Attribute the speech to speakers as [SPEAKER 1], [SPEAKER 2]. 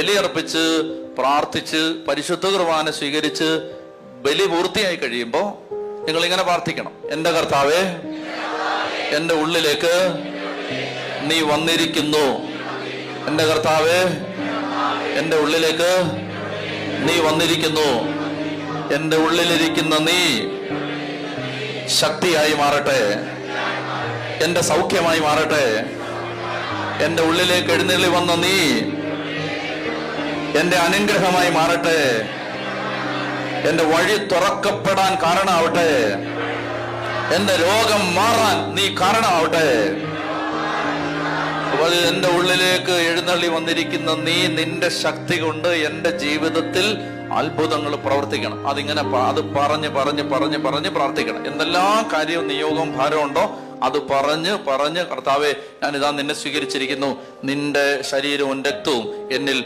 [SPEAKER 1] ബലിയർപ്പിച്ച് പ്രാർത്ഥിച്ച് പരിശുദ്ധ കുർബാന സ്വീകരിച്ച് ബലി പൂർത്തിയായി കഴിയുമ്പോൾ നിങ്ങൾ ഇങ്ങനെ പ്രാർത്ഥിക്കണം: എൻ്റെ കർത്താവേ, എൻ്റെ ഉള്ളിലേക്ക് നീ വന്നിരിക്കുന്നു. എൻ്റെ കർത്താവേ, എൻ്റെ ഉള്ളിലേക്ക് നീ വന്നിരിക്കുന്നു. എൻ്റെ ഉള്ളിലിരിക്കുന്ന നീ ശക്തിയായി മാറട്ടെ, എൻ്റെ സൗഖ്യമായി മാറട്ടെ. എൻ്റെ ഉള്ളിലേക്ക് എഴുന്നള്ളി വന്ന നീ എൻ്റെ അനുഗ്രഹമായി മാറട്ടെ, എൻ്റെ വഴി തുറക്കപ്പെടാൻ കാരണമാവട്ടെ, എൻ്റെ രോഗം മാറാൻ നീ കാരണമാവട്ടെ. അപ്പോൾ എൻ്റെ ഉള്ളിലേക്ക് എഴുന്നള്ളി വന്നിരിക്കുന്ന നീ നിന്റെ ശക്തി കൊണ്ട് എൻ്റെ ജീവിതത്തിൽ അത്ഭുതങ്ങൾ പ്രവർത്തിക്കണം. അതിങ്ങനെ അത് പറഞ്ഞ് പറഞ്ഞ് പറഞ്ഞ് പറഞ്ഞ് പ്രാർത്ഥിക്കണം. എന്തെല്ലാം കാര്യവും നിയോഗവും ഭാരവും ഉണ്ടോ അത് പറഞ്ഞ് കർത്താവേ, ഞാനിതാ നിന്നെ സ്വീകരിച്ചിരിക്കുന്നു. നിന്റെ ശരീരവും രക്തവും എന്നിൽ